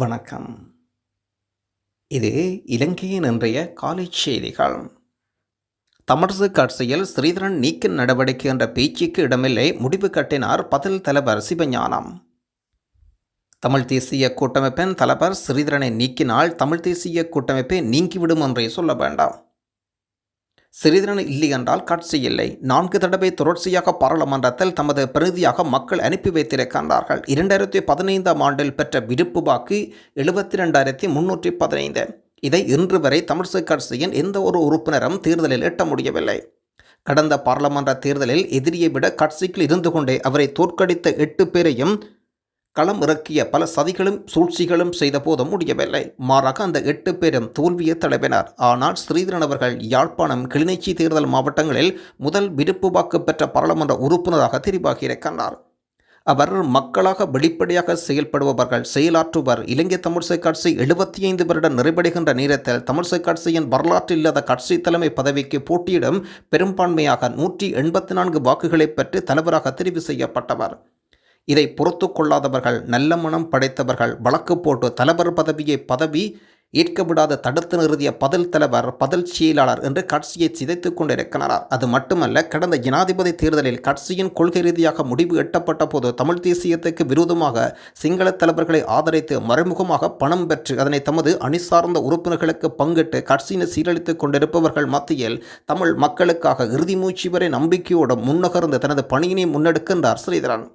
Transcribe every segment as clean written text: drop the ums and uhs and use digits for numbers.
வணக்கம். இது இலங்கையின் இன்றைய காலை செய்திகள். தமிழரசுக் கட்சியில் ஸ்ரீதரன் நீக்க நடவடிக்கை என்ற பேச்சுக்கு இடமில்லை, முடிவு கட்டினார் பதில் தலைவர் சிவஞானம். தமிழ் தேசிய கூட்டமைப்பின் தலைவர் ஸ்ரீதரனை நீக்கினால் தமிழ் தேசிய கூட்டமைப்பை நீங்கிவிடும் என்றே சொல்ல வேண்டாம். ஸ்ரீதரன் இல்லை என்றால் கட்சி இல்லை. 4 தடவை தொடர்ச்சியாக பாராளுமன்றத்தில் தமது பிரதியாக மக்கள் அனுப்பி வைத்திருக்கின்றார்கள். 2015ஆம் ஆண்டில் பெற்ற விருப்பு வாக்கு 72,315. இதை இன்று வரை தமிழரசுக் கட்சியின் எந்த ஒரு உறுப்பினரும் தேர்தலில் எட்ட முடியவில்லை. கடந்த பாராளுமன்ற தேர்தலில் எதிரியை விட கட்சிக்குள் இருந்து கொண்டே அவரை தோற்கடித்த 8 பேரையும் களம் இறக்கிய பல சதிகளும் சூழ்ச்சிகளும் செய்த போதும் முடியவில்லை. மாறாக அந்த 8 பேரும் தோல்வியை தழுவினர். ஆனால் ஸ்ரீதரன் அவர்கள் யாழ்ப்பாணம், கிளிநொச்சி தேர்தல் மாவட்டங்களில் முதல் விருப்பு வாக்கு பெற்ற பாராளுமன்ற உறுப்பினராக தெரிவாகியிருக்கின்றார். அவர் மக்களாக வெளிப்படையாக செயல்படுபவர்கள், செயலாற்றுவர். இலங்கை தமிழரசுக் கட்சி 75 வருடம் நிறைவடைகின்ற நேரத்தில் தமிழரசுக் கட்சியின் வரலாற்றில் இல்லாத கட்சி தலைமை பதவிக்கு போட்டியிடும் பெரும்பான்மையாக 184 வாக்குகளை பெற்று தலைவராக தெரிவு செய்யப்பட்டவர். இதை பொறுத்து கொள்ளாதவர்கள், நல்ல மனம் படைத்தவர்கள் வழக்கு போட்டு தலைவர் பதவி ஏற்க விடாத தடுத்து நிறுத்திய பதில் தலைவர், பதில் செயலாளர் என்று கட்சியை சிதைத்துக் கொண்டிருக்கிறார். அது மட்டுமல்ல, கடந்த ஜனாதிபதி தேர்தலில் கட்சியின் கொள்கை ரீதியாக முடிவு எட்டப்பட்ட போது தமிழ் தேசியத்துக்கு விரோதமாக சிங்கள தலைவர்களை ஆதரித்து மறைமுகமாக பணம் பெற்று அதனை தமது அணி சார்ந்த உறுப்பினர்களுக்கு பங்கிட்டு கட்சியினை சீரழித்துக் கொண்டிருப்பவர்கள் மத்தியில் தமிழ் மக்களுக்காக இறுதி மூச்சு வரை நம்பிக்கையோடு முன்னகர்ந்து தனது பணியினை முன்னெடுக்கின்றார் ஸ்ரீதரன்.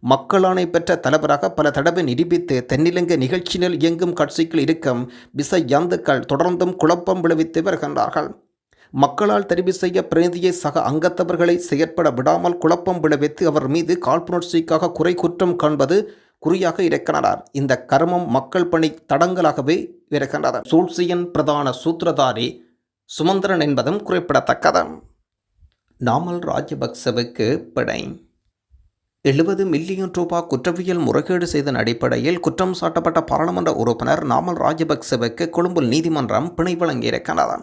மக்களாணை பெற்ற தலைவராக பல தடவை நிரூபித்து தென்னிலங்கை நிகழ்ச்சியில் இயங்கும் கட்சிகள் இருக்கும் விச யந்துக்கள் தொடர்ந்தும் குழப்பம் விளைவித்து வருகின்றார்கள். மக்களால் தெரிவு செய்ய பிரதியை சக அங்கத்தவர்களை செயற்பட விடாமல் குழப்பம் விளைவித்து அவர் மீது காழ்ப்புணர்ச்சிக்காக குறை குற்றம் காண்பது குறியாக இருக்கிறார். இந்த கர்மம் மக்கள் பணி தடங்களாகவே இருக்கின்றது. சூழ்ச்சியின் பிரதான சூத்திரதாரி சுமந்திரன் என்பதும் குறிப்பிடத்தக்கது. நாமல் ராஜபக்சவுக்கு பிழை 70 மில்லியன் ரூபாய் குற்றவியல் முறைகேடு செய்ததன் அடிப்படையில் குற்றம் சாட்டப்பட்ட பாராளுமன்ற உறுப்பினர் நாமல் ராஜபக்சவுக்கு கொழும்பு நீதிமன்றம் பிணை வழங்கியிருக்கிறது.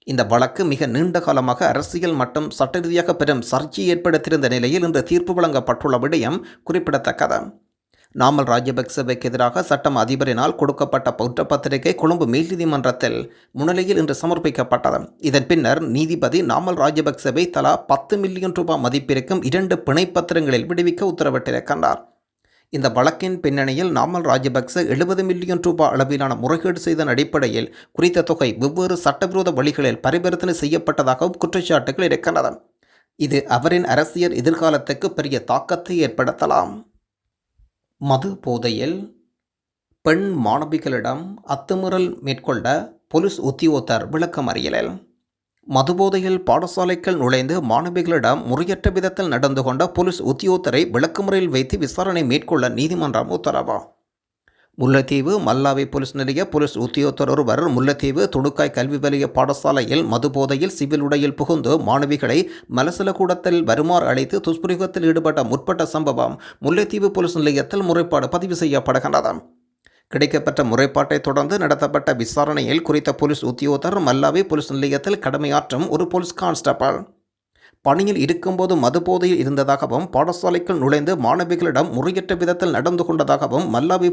இந்த வழக்கு மிக நீண்ட காலமாக அரசியல் மற்றும் சட்ட ரீதியாக பெரும் சர்ச்சை ஏற்படுத்தியிருந்த நிலையில் இன்று தீர்ப்பு வழங்கப்பட்டுள்ள விடயம் குறிப்பிடத்தக்கது. நாமல் ராஜபக்சவுக்கு எதிராக சட்டம் அதிபரினால் கொடுக்கப்பட்ட குற்றப்பத்திரிகை கொழும்பு மேல் நீதிமன்றத்தில் முன்னிலையில் இன்று சமர்ப்பிக்கப்பட்டது. இதன் பின்னர் நீதிபதி நாமல் ராஜபக்சவை தலா 10 மில்லியன் ரூபாய் மதிப்பிருக்கும் 2 பிணைப்பத்திரங்களில் விடுவிக்க உத்தரவிட்டிருக்கின்றார். இந்த வழக்கின் பின்னணியில் நாமல் ராஜபக்ச 70 மில்லியன் ரூபாய் அளவிலான முறைகேடு செய்ததன் அடிப்படையில் குறித்த தொகை வெவ்வேறு சட்டவிரோத வழிகளில் பரிவர்த்தனை செய்யப்பட்டதாகவும் குற்றச்சாட்டுகள் இருக்கின்றன. இது அவரின் அரசியல் எதிர்காலத்துக்கு பெரிய தாக்கத்தை ஏற்படுத்தலாம். மது போதையில் பெண் மாணவிகளிடம் அத்துமீறல் மேற்கொண்ட போலீஸ் உத்தியோகத்தர் விளக்கமறியலில். மதுபோதையில் பாடசாலைகள் நுழைந்து மாணவிகளிடம் முறையற்ற விதத்தில் நடந்து கொண்ட போலீஸ் உத்தியோகத்தரை விளக்கமுறையில் வைத்து விசாரணை மேற்கொள்ள நீதிமன்றம் உத்தரவு. முல்லைத்தீவு மல்லாவி போலீஸ் நிலைய போலீஸ் உத்தியோகத்தர் ஒருவர் முல்லைத்தீவு துடுக்காய் கல்வி வலய பாடசாலையில் மதுபோதையில் சிவில் உடையில் புகுந்து மாணவிகளை மலசல கூடத்தில் வருமாறு அழைத்து துஷ்பிரயோகத்தில் ஈடுபட்ட முற்பட்ட சம்பவம் முல்லைத்தீவு போலீஸ் நிலையத்தில் முறைப்பாடு பதிவு செய்யப்படுகின்றது. கிடைக்கப்பட்ட முறைப்பாட்டை தொடர்ந்து நடத்தப்பட்ட விசாரணையில் குறித்த போலீஸ் உத்தியோகத்தர் மல்லாவி போலீஸ் நிலையத்தில் கடமையாற்றும் ஒரு போலீஸ் கான்ஸ்டபிள் பணியில் இருக்கும்போது மதுபோதையில் இருந்ததாகவும் பாடசாலைக்குள் நுழைந்து மாணவிகளிடம் முறையற்ற விதத்தில் நடந்து கொண்டதாகவும் மல்லாவி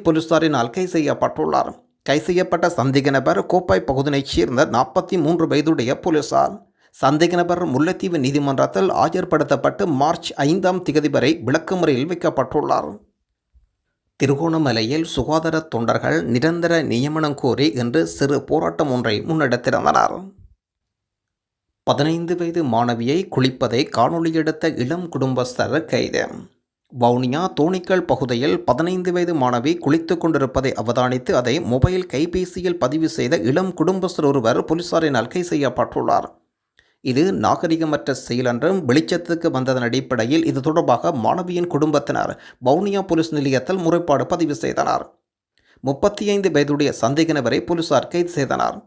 போலீசாரினால் கைது செய்யப்பட்டுள்ளார். கைது செய்யப்பட்ட சந்தேக நபர் கோப்பாய் பகுதியைச் சேர்ந்த 43 வயதுடைய போலீசார். சந்தேக நபர் முல்லைத்தீவு நீதிமன்றத்தில் ஆஜர்படுத்தப்பட்டு மார்ச் 5ஆம் திகதி வரை விளக்கமறியலில் வைக்கப்பட்டுள்ளார். திருகோணமலையில் சுகாதார தொண்டர்கள் நிரந்தர நியமனம் கோரி இன்று சிறு போராட்டம் ஒன்றை முன்னெடுத்திருந்தனர். 15 வயது மாணவியை குளிப்பதை காணொலி எடுத்த இளம் குடும்பஸ்தர் கைது. வவுனியா தோணிக்கல் பகுதியில் 15 வயது மாணவி குளித்துக் கொண்டிருப்பதை அவதானித்து அதை மொபைல் கைபேசியில் பதிவு செய்த இளம் குடும்பஸ்தர் ஒருவர் போலீசாரினால் கைது செய்யப்பட்டுள்ளார். இது நாகரிகமற்ற செயல் என்றும் வெளிச்சத்துக்கு வந்ததன் அடிப்படையில் இது தொடர்பாக மாணவியின் குடும்பத்தினர் வவுனியா போலீஸ் நிலையத்தில் முறைப்பாடு பதிவு செய்தனர். 35 வயதுடைய சந்தேக நபரை போலீசார் கைது செய்தனர்.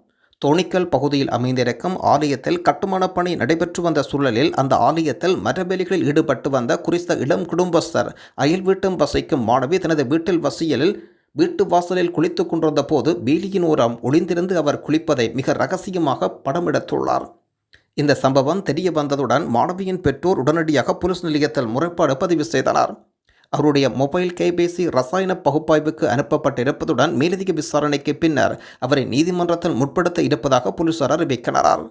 தோணிக்கல் பகுதியில் அமைந்திருக்கும் ஆலயத்தில் கட்டுமான பணி நடைபெற்று வந்த சூழலில் அந்த ஆலயத்தில் மரவேலிகளில் ஈடுபட்டு வந்த குறித்த இளம் குடும்பஸ்தர் அயல் வீட்டும் வசிக்கும் மாணவி தனது வீட்டு வாசலில் குளித்துக் கொண்டிருந்த போது வேலியின் ஓரம் ஒளிந்திருந்து அவர் குளிப்பதை மிக ரகசியமாக படமெடுத்துள்ளார். இந்த சம்பவம் தெரிய வந்ததுடன் மாணவியின் பெற்றோர் உடனடியாக போலீஸ் நிலையத்தில் முறைப்பாடு பதிவு செய்தனர். அவருடைய மொபைல் கைபேசி ரசாயன பகுப்பாய்வுக்கு அனுப்பப்பட்டிருப்பதுடன் மேலதிக விசாரணைக்கு பின்னர் அவரை நீதிமன்றத்தில் முற்படுத்த இருப்பதாக போலீசார் அறிவிக்கின்றனர்.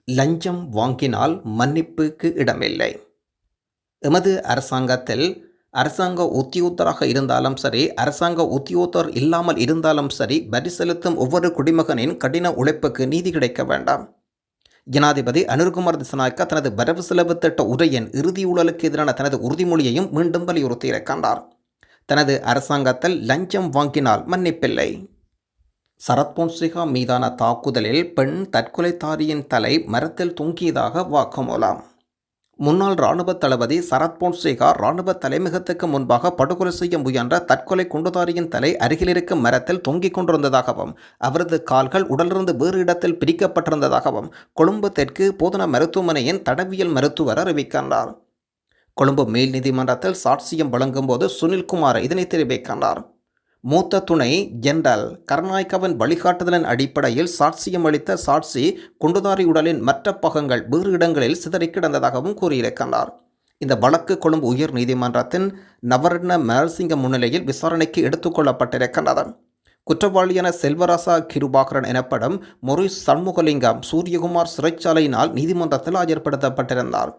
லஞ்சம் வாங்கினால் மன்னிப்புக்கு இடமில்லை. எமது அரசாங்கத்தில் அரசாங்க உத்தியோகத்தராக இருந்தாலும் சரி, அரசாங்க உத்தியோகத்தர் இல்லாமல் இருந்தாலும் சரி, வரி செலுத்தும் ஒவ்வொரு குடிமகனின் கடின உழைப்புக்கு நீதி கிடைக்க வேண்டாம். ஜனாதிபதி அனுர்குமார் திசாநாயக்க தனது வரவு செலவு திட்ட உரையின் இறுதி ஊழலுக்கு எதிரான தனது உறுதிமொழியையும் மீண்டும் வலியுறுத்தியிருக்கின்றார். தனது அரசாங்கத்தில் லஞ்சம் வாங்கினால் மன்னிப்பில்லை. சரத் பொன்சேகா மீதான தாக்குதலில் பெண் தற்கொலைதாரியின் தலை மரத்தில் தொங்கியதாக வாக்குமூலம். முன்னாள் இராணுவ தளபதி சரத் பொன்சேகா இராணுவ தலைமையகத்துக்கு முன்பாக படுகொலை செய்ய முயன்ற தற்கொலை குண்டுதாரியின் தலை அருகிலிருக்கும் மரத்தில் தொங்கிக் கொண்டிருந்ததாகவும் அவரது கால்கள் உடலிருந்து வேறு இடத்தில் பிரிக்கப்பட்டிருந்ததாகவும் கொழும்பு தெற்கு போதனா மருத்துவமனையின் தடவியல் மருத்துவர் அறிவிக்கின்றார். கொழும்பு மேல் நீதிமன்றத்தில் சாட்சியம் வழங்கும் போது சுனில்குமார் இதனை தெரிவிக்கின்றார். மூத்த துணை ஜெனரல் கருணாநாயக்கவின் வழிகாட்டுதலின் அடிப்படையில் சாட்சியம் அளித்த சாட்சி குண்டுதாரி உடலின் மற்ற பாகங்கள் வேறு இடங்களில் சிதறி கிடந்ததாகவும் கூறியிருக்கின்றார். இந்த வழக்கு கொழும்பு உயர் நீதிமன்றத்தின் நவரத்ன மரசிங்க முன்னிலையில் விசாரணைக்கு எடுத்துக்கொள்ளப்பட்டிருக்கின்றது. குற்றவாளியான செல்வராசா கிருபாகரன் எனப்படும் மொரிஸ் சண்முகலிங்கம் சூரியகுமார் சிறைச்சாலையினால் நீதிமன்றத்தில் ஆஜர்படுத்தப்பட்டிருந்தார்.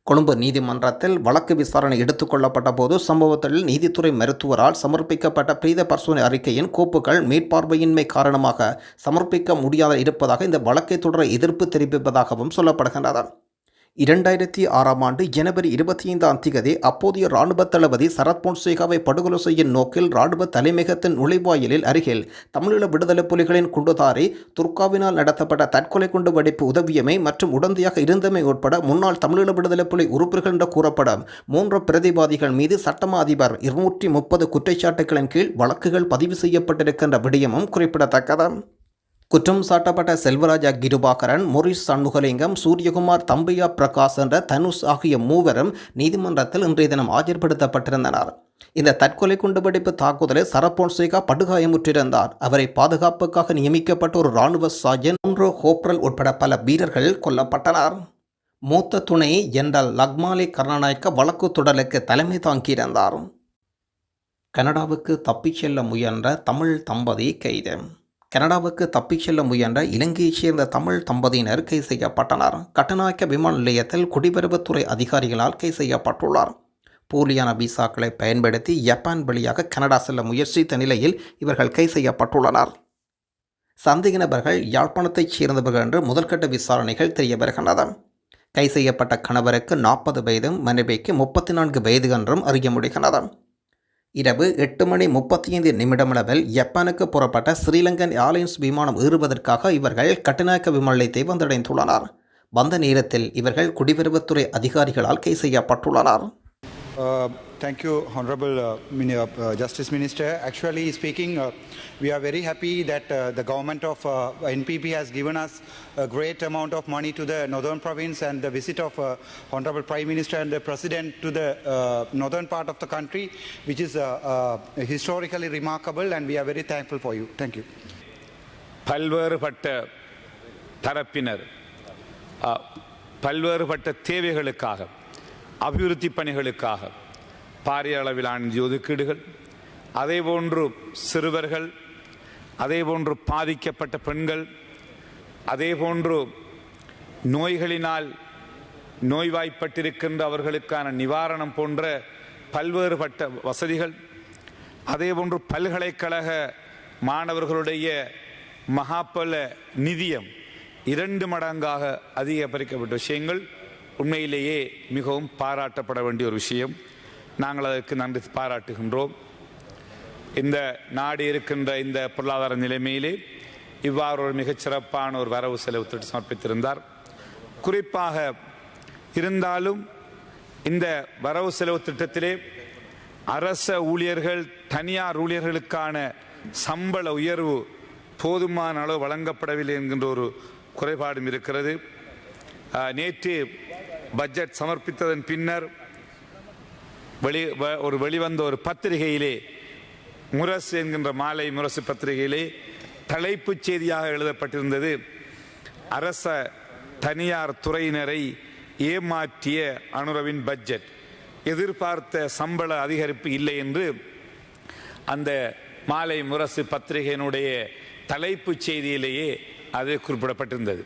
கொழும்பு நீதிமன்றத்தில் வழக்கு விசாரணை எடுத்துக்கொள்ளப்பட்ட போது சம்பவத்தில் நீதித்துறை மருத்துவரால் சமர்ப்பிக்கப்பட்ட பிரேத பரிசோதனை அறிக்கையின் கோப்புகள் மேற்பார்வையின்மை காரணமாக சமர்ப்பிக்க முடியாத இருப்பதாக இந்த வழக்கை தொடர எதிர்ப்பு தெரிவிப்பதாகவும் சொல்லப்படுகின்றது. 2006 ஆண்டு ஜனவரி 25 அப்போதைய இராணுவ தளபதி சரத் பொன்சேகாவை படுகொலை செய்யும் நோக்கில் இராணுவ தலைமையகத்தின் நுழைவாயிலில் அருகில் தமிழீழ விடுதலை புலிகளின் குண்டுதாரி துர்காவினால் நடத்தப்பட்ட தற்கொலை குண்டு வெடிப்பு உதவியமை மற்றும் உடந்தையாக இருந்தமை உட்பட முன்னாள் தமிழீழ விடுதலை புலி உறுப்பினர்கள் என்று கூறப்படும் 3 பிரதிவாதிகள் மீது சட்டமா அதிபர் 230 குற்றச்சாட்டுகளின் கீழ் வழக்குகள் பதிவு செய்யப்பட்டிருக்கின்ற விடயமும் குறிப்பிடத்தக்கது. குற்றம் சாட்டப்பட்ட செல்வராஜா கிருபாகரன், மொரிஸ் சண்முகலிங்கம், சூரியகுமார், தம்பையா பிரகாஷ் என்ற தனுஷ் ஆகிய மூவரும் நீதிமன்றத்தில் இன்றைய தினம் ஆஜர்படுத்தப்பட்டிருந்தனர். இந்த தற்கொலை குண்டுவெடிப்பு தாக்குதலில் சரத் பொன்சேகா படுகாயமுற்றிருந்தார். அவரை பாதுகாப்புக்காக நியமிக்கப்பட்ட ஒரு இராணுவ சார்ஜன் ஹோப்ரல் உட்பட பல வீரர்கள் கொல்லப்பட்டனர். மூத்த துணை ஜெனரல் லக்மாலி கருணாநாயக்க வழக்கு தொடருக்கு தலைமை தாங்கியிருந்தார். கனடாவுக்கு தப்பிச் செல்ல முயன்ற தமிழ் தம்பதி கைது. கனடாவுக்கு தப்பிச் செல்ல முயன்ற இலங்கையைச் சேர்ந்த தமிழ் தம்பதியினர் கைது செய்யப்பட்டனர். கட்டுநாயக்க விமான நிலையத்தில் குடிவரவுத்துறை அதிகாரிகளால் கைது செய்யப்பட்டுள்ளார். போலியான விசாக்களை பயன்படுத்தி ஜப்பான் வழியாக கனடா செல்ல முயற்சித்த நிலையில் இவர்கள் கைது செய்யப்பட்டுள்ளனர். சந்தேக நபர்கள் யாழ்ப்பாணத்தைச் சேர்ந்தவர்கள் என்று முதல்கட்ட விசாரணைகள் தெரிய வருகின்றன. கைது செய்யப்பட்ட கணவருக்கு 40 வயதும் மனைவிக்கு 34 வயது என்றும் அறிய முடிகிறது. இரவு 8:35 அளவில் ஜப்பானுக்கு புறப்பட்ட ஸ்ரீலங்கன் ஏர்லைன்ஸ் விமானம் ஏறுவதற்காக இவர்கள் கட்டுநாயக்க விமான நிலையத்தை வந்தடைந்துள்ளனர். வந்த நேரத்தில் இவர்கள் குடிவரவுத்துறை அதிகாரிகளால் கைது செய்யப்பட்டுள்ளனர். Thank you, Honorable Justice Minister. Actually speaking, we are very happy that the government of NPP has given us a great amount of money to the northern province, and the visit of Honorable Prime Minister and the President to the northern part of the country, which is historically remarkable, and we are very thankful for you. Thank you. பல்வேறுபட்ட தரப்பினர் பல்வேறுபட்ட தேவைகளுக்காக அபிவிருத்தி பணிகளுக்காக பாரிய அளவிலான நிதி ஒதுக்கீடுகள், அதேபோன்று சிறுவர்கள், அதேபோன்று பாதிக்கப்பட்ட பெண்கள், அதேபோன்று நோய்களினால் நோய்வாய்ப்பட்டிருக்கின்ற அவர்களுக்கான நிவாரணம் போன்ற பல்வேறுபட்ட வசதிகள், அதேபோன்று பல்கலைக்கழக மாணவர்களுடைய மகாபல நிதியம் 2 மடங்காக அதிகரிக்கப்பட்ட விஷயங்கள் உண்மையிலேயே மிகவும் பாராட்டப்பட வேண்டிய ஒரு விஷயம். நாங்கள் அதற்கு நன்றி பாராட்டுகின்றோம். இந்த நாடு இருக்கின்ற இந்த பொருளாதார நிலைமையிலே இவ்வாறு ஒரு மிகச்சிறப்பான ஒரு வரவு செலவு திட்டம் சமர்ப்பித்திருந்தார். குறிப்பாக இருந்தாலும் இந்த வரவு செலவு திட்டத்திலே அரச ஊழியர்கள், தனியார் ஊழியர்களுக்கான சம்பள உயர்வு போதுமான அளவு வழங்கப்படவில்லை என்கின்ற ஒரு குறைபாடும் இருக்கிறது. நேற்று பட்ஜெட் சமர்ப்பித்ததன் பின்னர் வெளிவந்த ஒரு பத்திரிகையிலே, முரசு என்கின்ற மாலை முரசு பத்திரிகையிலே தலைப்புச் செய்தியாக எழுதப்பட்டிருந்தது, அரச தனியார் துறையினரை ஏமாற்றிய அனுரவின் பட்ஜெட். எதிர்பார்த்த சம்பள அதிகரிப்பு இல்லை என்று அந்த மாலை முரசு பத்திரிகையினுடைய தலைப்புச் செய்தியிலேயே அது குறிப்பிடப்பட்டிருந்தது.